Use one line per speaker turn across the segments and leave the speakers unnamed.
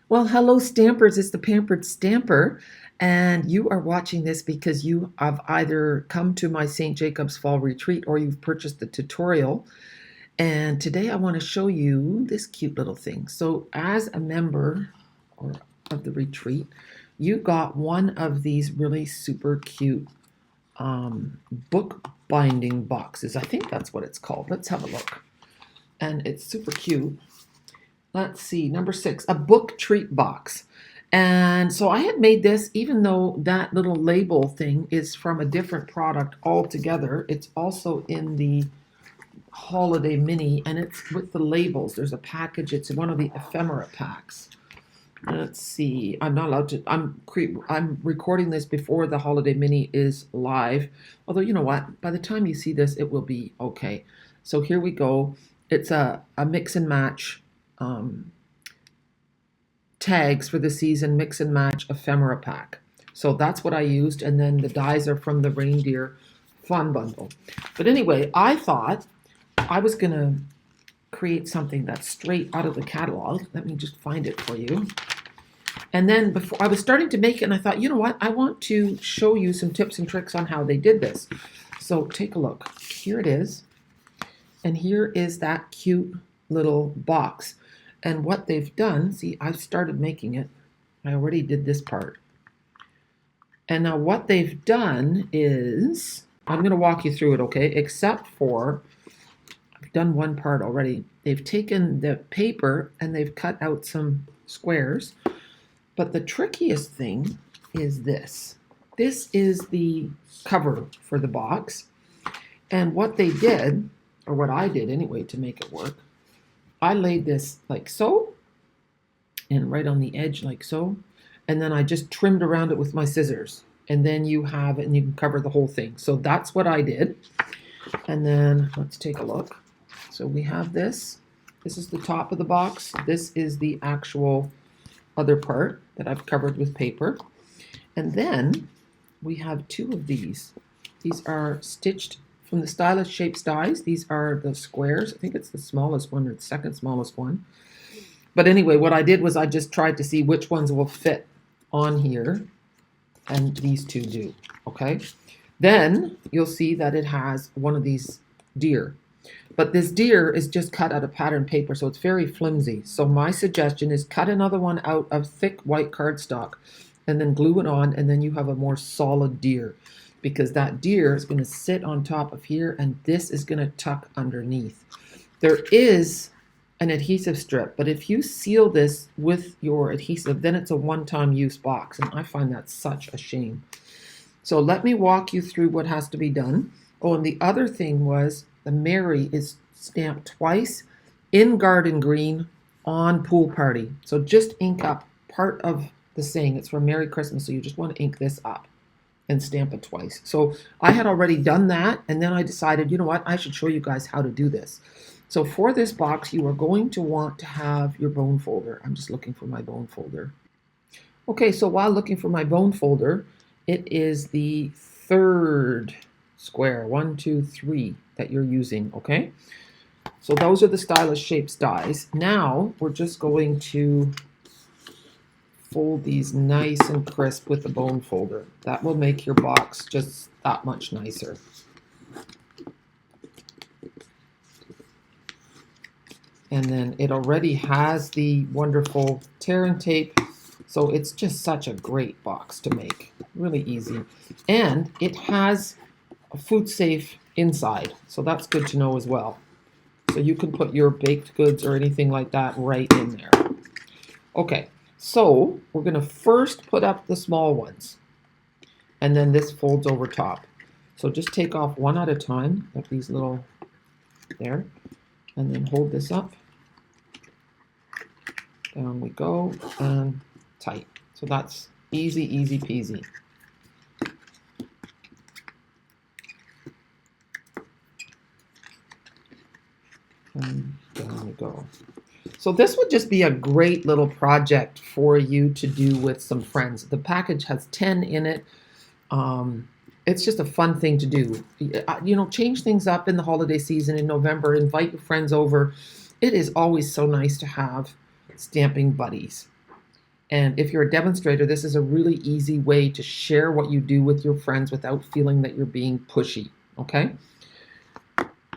Well, hello, Stampers. It's the Pampered Stamper, and you are watching this because you have either come to my St. Jacob's Fall Retreat or you've purchased the tutorial. And today I want to show you this cute little thing. So, as a member or of the retreat, you got one of these really super cute book binding boxes. I think that's what it's called. Let's have a look. And it's super cute. Let's see, number 6, a book treat box. And so I had made this, even though that little label thing is from a different product altogether. It's also in the holiday mini, and it's with the labels. There's a package. It's one of the ephemera packs. Let's see. I'm not allowed to. I'm recording this before the holiday mini is live. Although you know what, by the time you see this, it will be okay. So here we go. It's a mix and match tags for the season, mix and match ephemera pack. So that's what I used, and then the dies are from the reindeer fun bundle. But anyway, I thought I was gonna create something that's straight out of the catalog. Let me just find it for you. And then before I was starting to make it, and I thought, you know what, I want to show you some tips and tricks on how they did this. So take a look. Here it is, and here is that cute little box. And what they've done, see, I've started making it. I already did this part. And now what they've done is, I'm going to walk you through it, okay? Except for, I've done one part already. They've taken the paper and they've cut out some squares. But the trickiest thing is this. This is the cover for the box. And what they did, or what I did anyway to make it work, I laid this like so, and right on the edge like so, and then I just trimmed around it with my scissors. And then you have it, and you can cover the whole thing. So that's what I did. And then let's take a look. So we have this. This is the top of the box. This is the actual other part that I've covered with paper. And then we have two of these. These are stitched from the Stylish Shapes dies. These are the squares. I think it's the smallest one or the second smallest one. But anyway, what I did was I just tried to see which ones will fit on here, and these two do, okay? Then you'll see that it has one of these deer. But this deer is just cut out of pattern paper, so it's very flimsy. So my suggestion is cut another one out of thick white cardstock and then glue it on, and then you have a more solid deer, because that deer is going to sit on top of here, and this is going to tuck underneath. There is an adhesive strip, but if you seal this with your adhesive, then it's a one-time use box, and I find that such a shame. So let me walk you through what has to be done. Oh, and the other thing was the Mary is stamped twice in garden green on Pool Party. So just ink up part of the saying. It's for Merry Christmas, so you just want to ink this up and stamp it twice. So I had already done that, and then I decided, you know what, I should show you guys how to do this. So for this box, you are going to want to have your bone folder. I'm just looking for my bone folder. Okay, so while looking for my bone folder, it is the third square, 1, 2, 3, that you're using, okay? So those are the Stylish Shapes dies. Now we're just going to fold these nice and crisp with the bone folder. That will make your box just that much nicer. And then it already has the wonderful tear and tape, so it's just such a great box to make. Really easy. And it has a food safe inside, so that's good to know as well. So you can put your baked goods or anything like that right in there. Okay, so we're going to first put up the small ones, and then this folds over top. So just take off one at a time, like these little there, and then hold this up. Down we go, and tight. So that's easy, easy peasy. And down we go. So this would just be a great little project for you to do with some friends. The package has 10 in it. It's just a fun thing to do. You know, change things up in the holiday season in November. Invite your friends over. It is always so nice to have stamping buddies. And if you're a demonstrator, this is a really easy way to share what you do with your friends without feeling that you're being pushy, okay?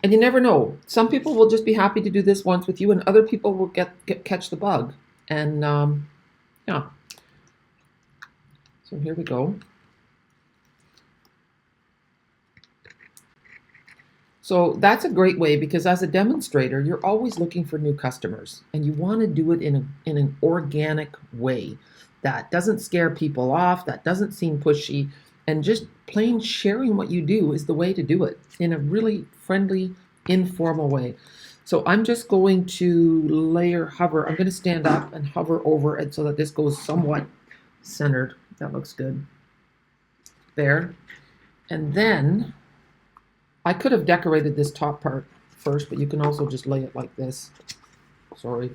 And you never know. Some people will just be happy to do this once with you, and other people will catch the bug. And yeah, so here we go. So that's a great way, because as a demonstrator, you're always looking for new customers, and you want to do it in an organic way that doesn't scare people off, that doesn't seem pushy, and just plain sharing what you do is the way to do it in a really friendly, informal way. So I'm just going to hover. I'm going to stand up and hover over it so that this goes somewhat centered. That looks good. There. And then I could have decorated this top part first, but you can also just lay it like this. Sorry.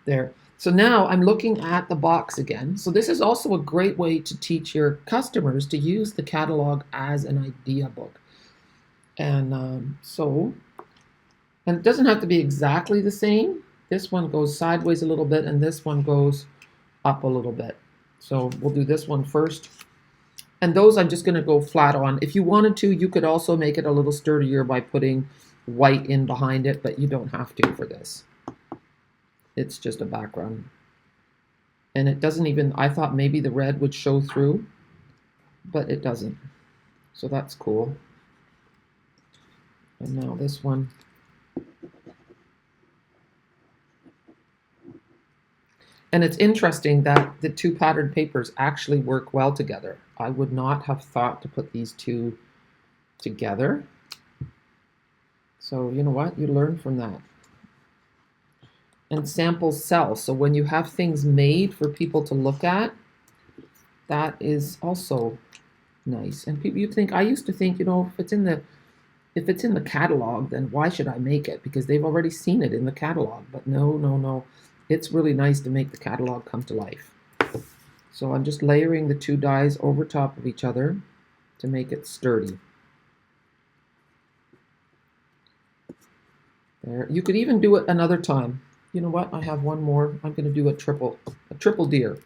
There. So now I'm looking at the box again. So this is also a great way to teach your customers to use the catalog as an idea book. And and it doesn't have to be exactly the same. This one goes sideways a little bit, and this one goes up a little bit. So we'll do this one first. And those I'm just going to go flat on. If you wanted to, you could also make it a little sturdier by putting white in behind it, but you don't have to for this. It's just a background. And it doesn't even, I thought maybe the red would show through, but it doesn't. So that's cool. And now this one. And it's interesting that the two patterned papers actually work well together. I would not have thought to put these two together. So you know what? You learn from that. And samples sell. So when you have things made for people to look at, that is also nice. And people, I used to think, if it's in the catalog, then why should I make it? Because they've already seen it in the catalog. But no. It's really nice to make the catalog come to life. So I'm just layering the two dies over top of each other to make it sturdy. There. You could even do it another time. You know what? I have one more. I'm going to do a triple deer.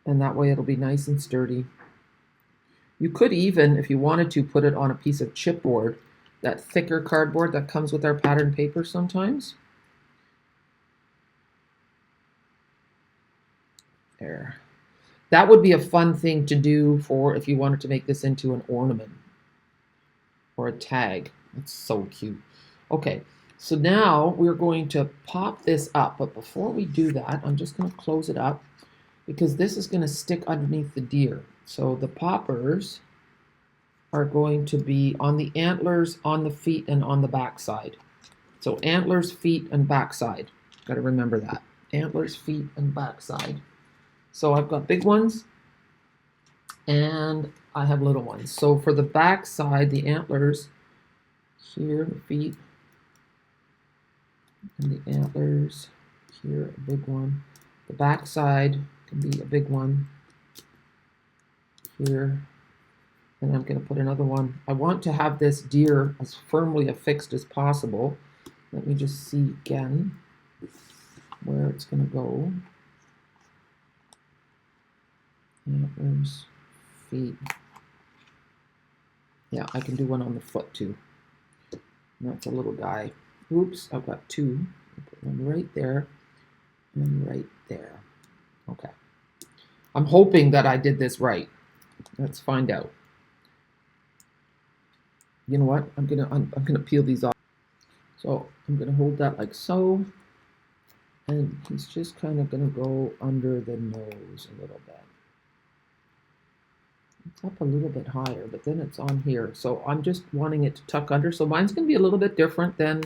And that way it'll be nice and sturdy. You could even, if you wanted to, put it on a piece of chipboard, that thicker cardboard that comes with our pattern paper sometimes. There. That would be a fun thing to do for if you wanted to make this into an ornament or a tag. It's so cute. Okay, so now we're going to pop this up, but before we do that, I'm just going to close it up because this is going to stick underneath the deer. So the poppers are going to be on the antlers, on the feet, and on the backside. So antlers, feet, and backside. Got to remember that. Antlers, feet, and backside. So I've got big ones and I have little ones. So for the back side, the antlers, here, the feet, and the antlers, here, a big one. The back side can be a big one, here, and I'm going to put another one. I want to have this deer as firmly affixed as possible. Let me just see again where it's going to go. Antlers, feet. Yeah, I can do one on the foot too. And that's a little guy. Oops, I've got two. I'll put one right there and right there. Okay. I'm hoping that I did this right. Let's find out. You know what? I'm gonna peel these off. So I'm gonna hold that like so, and he's just kind of gonna go under the nose a little bit. It's up a little bit higher, but then it's on here. So I'm just wanting it to tuck under. So mine's going to be a little bit different than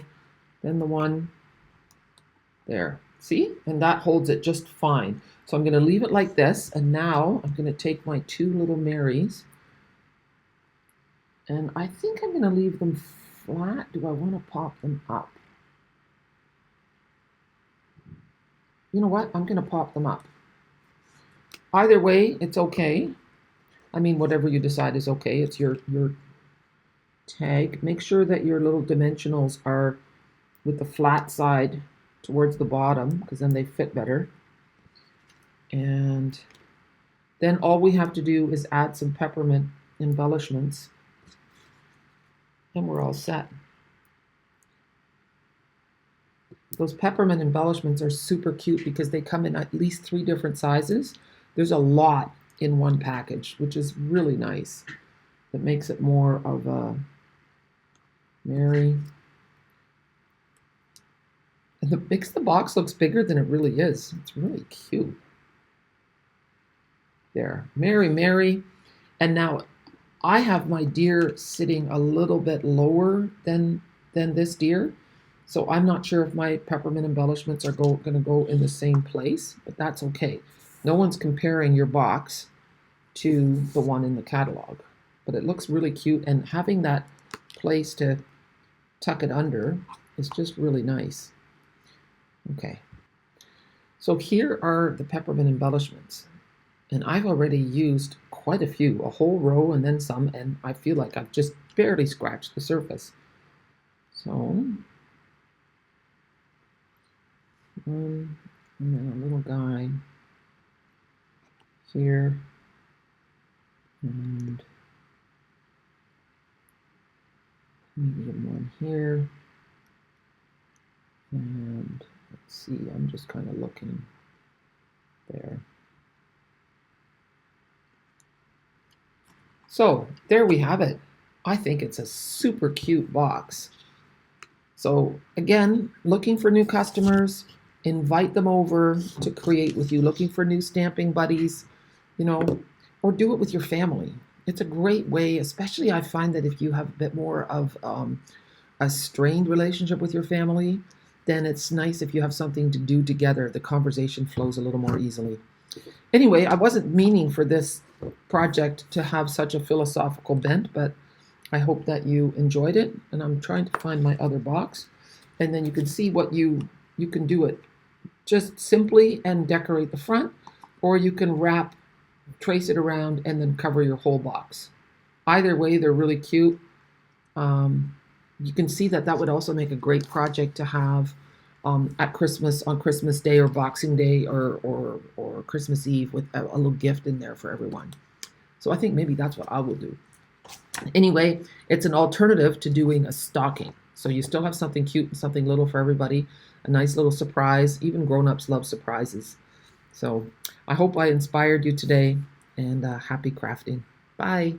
the one there. See? And that holds it just fine. So I'm going to leave it like this. And now I'm going to take my two little Marys. And I think I'm going to leave them flat. Do I want to pop them up? You know what? I'm going to pop them up. Either way, it's okay. I mean, whatever you decide is okay. It's your tag. Make sure that your little dimensionals are with the flat side towards the bottom, because then they fit better. And then all we have to do is add some peppermint embellishments, and we're all set. Those peppermint embellishments are super cute because they come in at least 3 different sizes. There's a lot in one package, which is really nice. It makes it more of a Mary. And it makes the box looks bigger than it really is. It's really cute. There, Mary, Mary. And now I have my deer sitting a little bit lower than this deer. So I'm not sure if my peppermint embellishments are going to go in the same place, but that's okay. No one's comparing your box to the one in the catalog. But it looks really cute, and having that place to tuck it under is just really nice. Okay, so here are the peppermint embellishments. And I've already used quite a few, a whole row and then some, and I feel like I've just barely scratched the surface. So, and then a little guy here, and medium one here, and let's see, I'm just kind of looking there. So there we have it. I think it's a super cute box. So again, looking for new customers, invite them over to create with you, looking for new stamping buddies, or do it with your family. It's a great way, especially I find that if you have a bit more of a strained relationship with your family, then it's nice if you have something to do together. The conversation flows a little more easily. Anyway, I wasn't meaning for this project to have such a philosophical bent, but I hope that you enjoyed it. And I'm trying to find my other box. And then you can see what you can do it just simply and decorate the front, or you can trace it around, and then cover your whole box. Either way, they're really cute. You can see that would also make a great project to have at Christmas, on Christmas Day or Boxing Day or Christmas Eve, with a little gift in there for everyone. So I think maybe that's what I will do. Anyway, it's an alternative to doing a stocking. So you still have something cute and something little for everybody, a nice little surprise. Even grown-ups love surprises. So I hope I inspired you today, and happy crafting. Bye.